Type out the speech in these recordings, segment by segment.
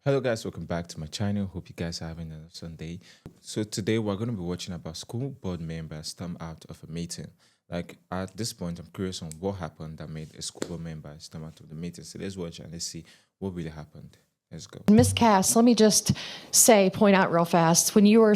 Hello guys, welcome back to my channel. Hope you guys are having a Sunday. So today we're going to be watching about school board members storm out of a meeting. Like at this point, I'm curious on what happened that made a school board member storm out of the meeting. So let's watch and let's see what really happened. Let's go. Ms. Cass, let me just point out real fast, when you were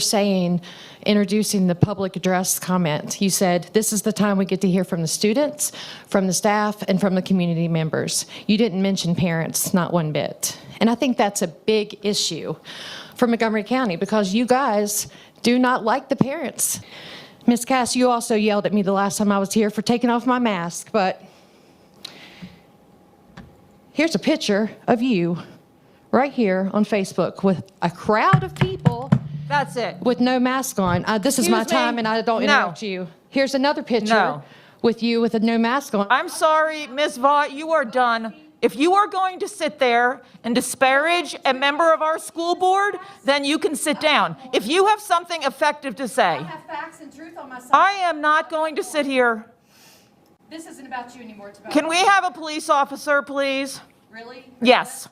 introducing the public address comment, you said, this is the time we get to hear from the students, from the staff, and from the community members. You didn't mention parents, not one bit. And I think that's a big issue for Montgomery County because you guys do not like the parents. Ms. Cass, you also yelled at me the last time I was here for taking off my mask, but here's a picture of you right here on Facebook with a crowd of people. That's it. With no mask on. This is my time and I don't interrupt you. Here's another picture with you with no mask on. I'm sorry, Ms. Vaught, you are done. If you are going to sit there and disparage a member of our school board, then you can sit down. If you have something effective to say. I have facts and truth on my side. I am not going to sit here. This isn't about you anymore. It's about Can we have a police officer, please? Really? Yes.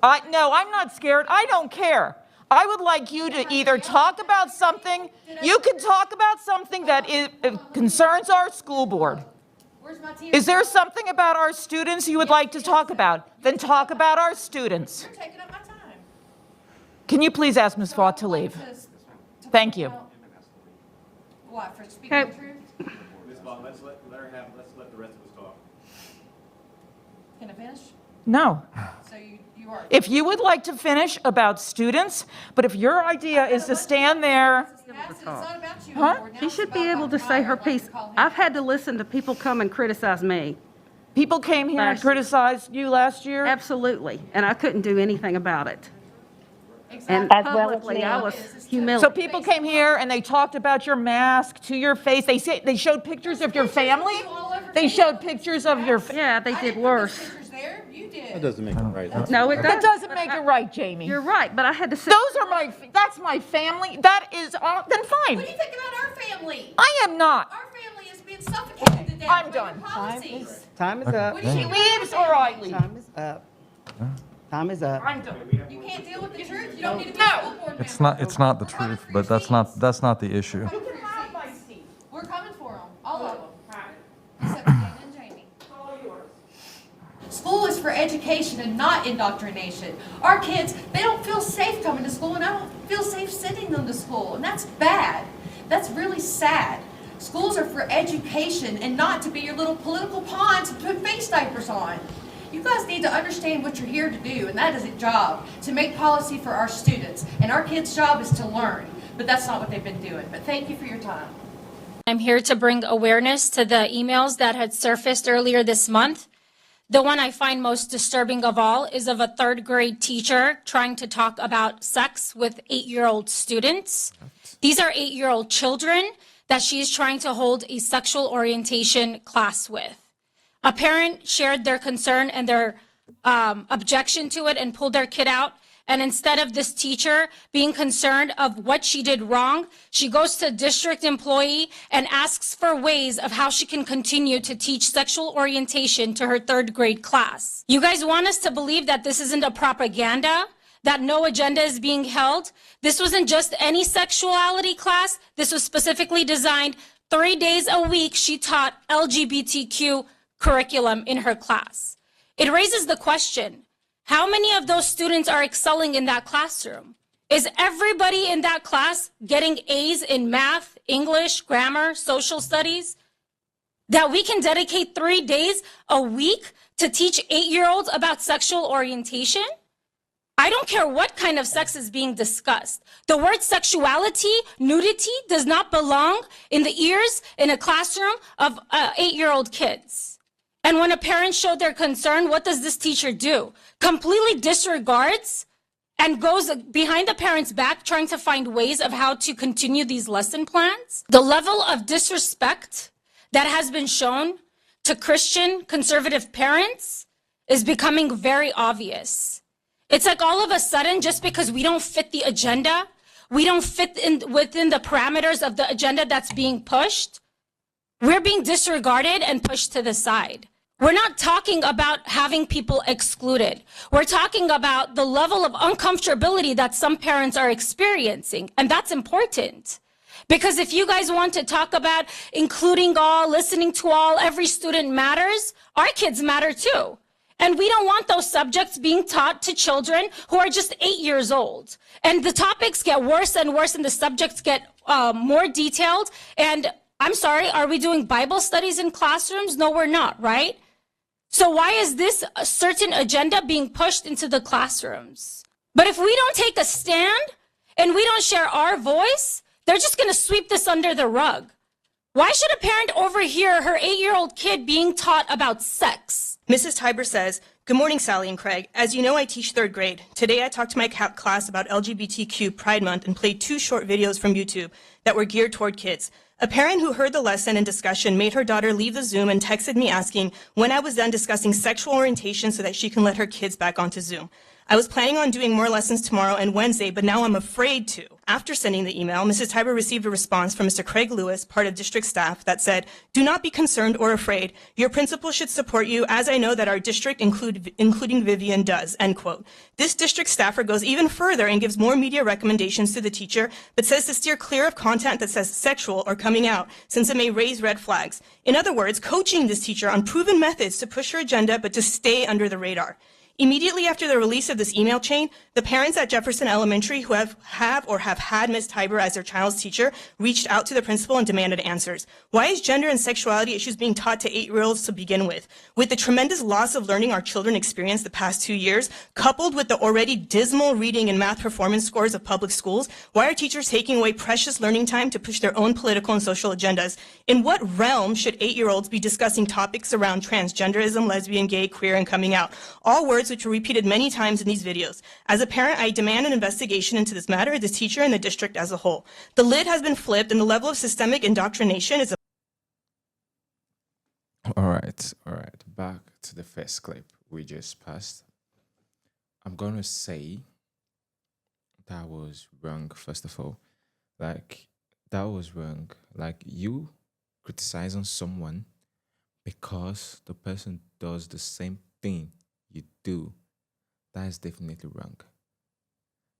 Of No, I'm not scared. I don't care. I would like you to either talk about something, you can talk about something that concerns our school board. Where's my team? Is there something about our students you would like to talk about? Then talk about our students. You're taking up my time. Can you please ask Ms. Vaught to leave? Thank you. What, for speaking the truth? Ms. Vaught, let's let the rest of us talk. Can I finish? No. So you are. If you would like to finish about students, but if your idea is to stand there, It's not about you Huh? anymore. Now She it's should be about able to Dr. say Meyer. her I'd like to piece. call him I've had out. to listen to people come and criticize me. people came here and Last- criticized you last year. Absolutely. And I couldn't do anything about it. And Exactly. As well as publicly, me. I was So humiliated. people came here and they talked about your mask to your face. They showed pictures of your family. They showed pictures of your. Yeah, they I did didn't put those worse. pictures there. You did. That doesn't make it right. No, it That doesn't. doesn't make it right, Jamie. You're right, but I had to sit. Those are that's my family. That is then What do fine. you think about our family? I am not. Our family is being suffocated to death I'm by done. your policies. Time is up. What do She you leaves or I leave. Time is up. Time is up. I'm done. You can't deal with the truth. You don't need to be a No. school board member. It's not the truth, but that's not the issue. You can have my seat. We're coming for them, all of them. Except for Dana and Jamie. School is for education and not indoctrination. Our kids, they don't feel safe coming to school, and I don't feel safe sending them to school, and that's bad. That's really sad. Schools are for education and not to be your little political pawns and put face diapers on. You guys need to understand what you're here to do, and that is a job, to make policy for our students. And our kids' job is to learn, but that's not what they've been doing. But thank you for your time. I'm here to bring awareness to the emails that had surfaced earlier this month. The one I find most disturbing of all is of a third grade teacher trying to talk about sex with 8-year-old students. These are 8-year-old children that she is trying to hold a sexual orientation class with. A parent shared their concern and their objection to it and pulled their kid out. And instead of this teacher being concerned of what she did wrong, she goes to a district employee and asks for ways of how she can continue to teach sexual orientation to her third grade class. You guys want us to believe that this isn't a propaganda, that no agenda is being held? This wasn't just any sexuality class. This was specifically designed 3 days a week. She taught LGBTQ curriculum in her class. It raises the question, how many of those students are excelling in that classroom? Is everybody in that class getting A's in math, English, grammar, social studies? That we can dedicate 3 days a week to teach 8-year-olds about sexual orientation? I don't care what kind of sex is being discussed. The word sexuality, nudity does not belong in the ears in a classroom of 8-year-old kids. And when a parent showed their concern, what does this teacher do? Completely disregards and goes behind the parent's back trying to find ways of how to continue these lesson plans. The level of disrespect that has been shown to Christian conservative parents is becoming very obvious. It's like all of a sudden, just because we don't fit the agenda, we don't fit within the parameters of the agenda that's being pushed, we're being disregarded and pushed to the side. We're not talking about having people excluded. We're talking about the level of uncomfortability that some parents are experiencing. And that's important. Because if you guys want to talk about including all, listening to all, every student matters, our kids matter too. And we don't want those subjects being taught to children who are just 8 years old. And the topics get worse and worse and the subjects get more detailed. And I'm sorry, are we doing Bible studies in classrooms? No, we're not, right? So why is this a certain agenda being pushed into the classrooms? But if we don't take a stand and we don't share our voice, they're just going to sweep this under the rug. Why should a parent overhear her 8-year-old kid being taught about sex? Mrs. Tiber says, "Good morning, Sally and Craig. As you know, I teach 3rd grade. Today, I talked to my class about LGBTQ Pride Month and played 2 short videos from YouTube that were geared toward kids. A parent who heard the lesson and discussion made her daughter leave the Zoom and texted me asking when I was done discussing sexual orientation so that she can let her kids back onto Zoom. I was planning on doing more lessons tomorrow and Wednesday, but now I'm afraid to." After sending the email, Mrs. Tiber received a response from Mr. Craig Lewis, part of district staff, that said, "Do not be concerned or afraid. Your principal should support you, as I know that our district, including Vivian, does," end quote. This district staffer goes even further and gives more media recommendations to the teacher, but says to steer clear of content that says sexual or coming out, since it may raise red flags. In other words, coaching this teacher on proven methods to push her agenda, but to stay under the radar. Immediately after the release of this email chain, the parents at Jefferson Elementary who have had Ms. Tiber as their child's teacher reached out to the principal and demanded answers. Why is gender and sexuality issues being taught to 8-year-olds to begin with? With the tremendous loss of learning our children experienced the past 2 years, coupled with the already dismal reading and math performance scores of public schools, why are teachers taking away precious learning time to push their own political and social agendas? In what realm should 8-year-olds be discussing topics around transgenderism, lesbian, gay, queer, and coming out? All words which were repeated many times in these videos. As a parent, I demand an investigation into this matter, the teacher, and the district as a whole. The lid has been flipped, and the level of systemic indoctrination is All right. Back to the first clip we just passed. I'm going to say that was wrong, first of all. Like, that was wrong. Like, you criticizing someone because the person does the same thing you do, that is definitely wrong.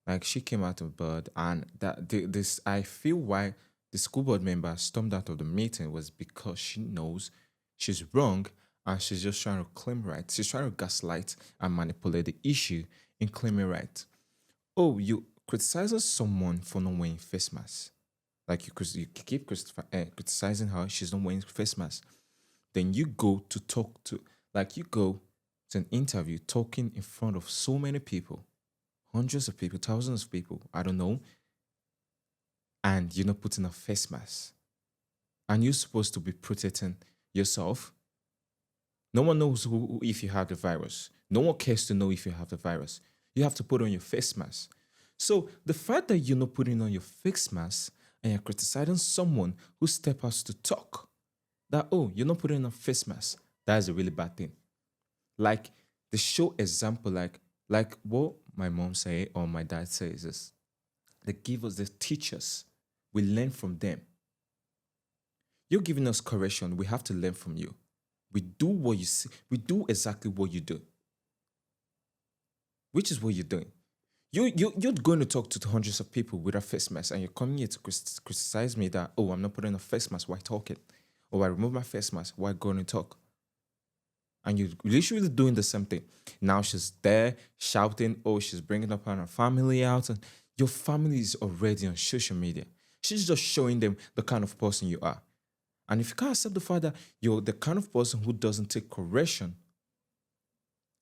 Like, she came out of board, and this I feel why the school board member stormed out of the meeting was because she knows she's wrong and she's just trying to claim right. She's trying to gaslight and manipulate the issue in claiming right. Oh, you criticizing someone for not wearing face mask. Like, you keep criticizing her, she's not wearing face mask. Then you go to talk to, like, you go to an interview talking in front of so many people, hundreds of people, thousands of people, I don't know, and you're not putting a face mask. And you're supposed to be protecting yourself. No one knows if you have the virus. No one cares to know if you have the virus. You have to put on your face mask. So the fact that you're not putting on your face mask and you're criticizing someone who steps out to talk, that, oh, you're not putting on a face mask, that is a really bad thing. Like, the show example, like what my mom say or my dad says is, they give us the teachers, we learn from them. You're giving us correction, we have to learn from you. We do what you see, we do exactly what you do, which is what you're doing. You're going to talk to hundreds of people with a face mask, and you're coming here to criticize me that, oh, I'm not putting a face mask while talking, or I remove my face mask while going to talk. And you're literally doing the same thing. Now she's there shouting, oh, she's bringing up her family out. And your family is already on social media. She's just showing them the kind of person you are. And if you can't accept the fact that you're the kind of person who doesn't take correction,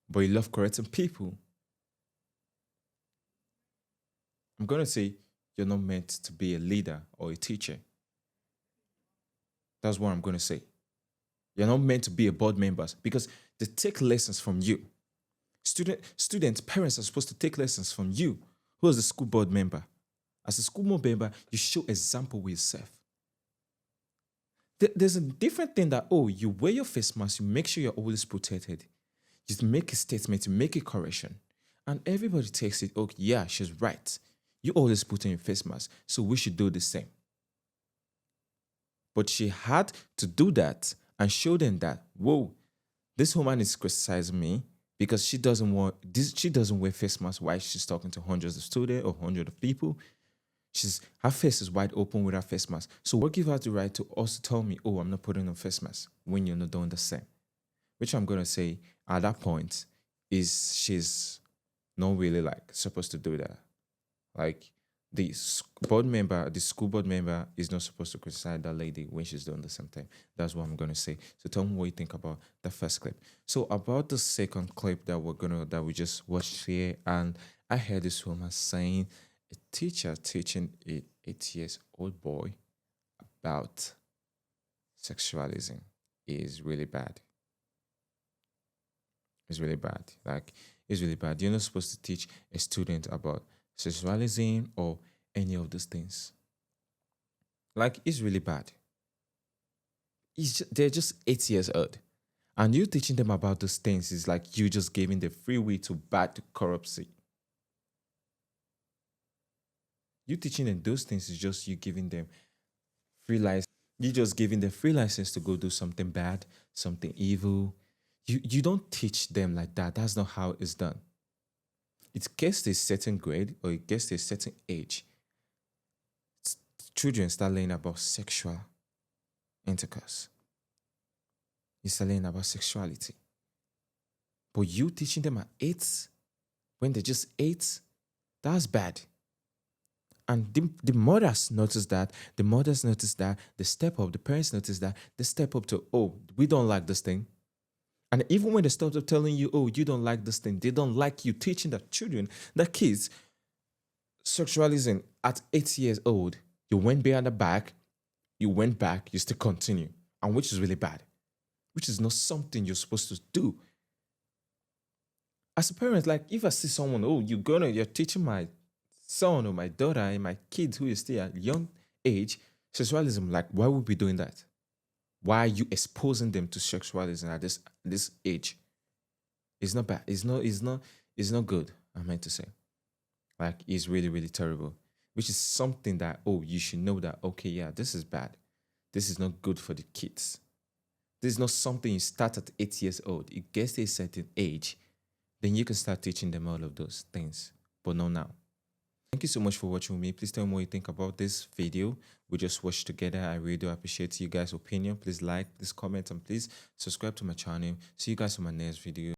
but you love correcting people, I'm going to say you're not meant to be a leader or a teacher. That's what I'm going to say. You're not meant to be a board member because they take lessons from you. Students, parents are supposed to take lessons from you, who is a school board member. As a school board member, you show example with yourself. There's a different thing that, oh, you wear your face mask, you make sure you're always protected. You make a statement, you make a correction, and everybody takes it, okay, yeah, she's right. You always put on your face mask, so we should do the same. But she had to do that and show them that, whoa, This woman is criticizing me because she doesn't want this. She doesn't wear face mask while she's talking to hundreds of students or hundreds of people. Her face is wide open with her face mask. So what give her the right to also tell me, oh, I'm not putting on face mask when you're not doing the same? Which I'm gonna say at that point is she's not really like supposed to do that. Like the school board member is not supposed to criticize that lady when she's doing the same thing. That's what I'm gonna say. So tell me what you think about the first clip. So about the second clip that we just watched here, and I heard this woman saying a teacher teaching a 8-year-old boy about sexualism is really bad. It's really bad. Like, it's really bad. You're not supposed to teach a student about sexualism or any of those things. Like, it's really bad. They're just 8 years old. And you teaching them about those things is like you just giving them free way to bad corruption. You teaching them those things is just you giving them free license. You just giving them free license to go do something bad, something evil. You don't teach them like that. That's not how it's done. It gets to a certain grade or it gets to a certain age. Children start learning about sexual intercourse. You start learning about sexuality. But you teaching them at 8, when they're just 8, that's bad. And the mothers notice that. The mothers notice that. They step up. The parents notice that. They step up to, oh, we don't like this thing. And even when they start up telling you, oh, you don't like this thing, they don't like you teaching the children, the kids, sexualism at 8 years old. You went behind the back, you went back, you still continue. And which is really bad. Which is not something you're supposed to do. As a parent, like if I see someone, oh, you're teaching my son or my daughter and my kids who is still at young age, sexualism, like why would we be doing that? Why are you exposing them to sexualism at this age? It's not bad. It's not good, I meant to say. Like, it's really, really terrible. Which is something that, oh, you should know that, okay, yeah, this is bad. This is not good for the kids. This is not something you start at 8 years old. It gets to a certain age, then you can start teaching them all of those things. But not now. Thank you so much for watching with me. Please tell me what you think about this video we just watched together. I really do appreciate you guys' opinion. Please like, please comment, and please subscribe to my channel. See you guys on my next video.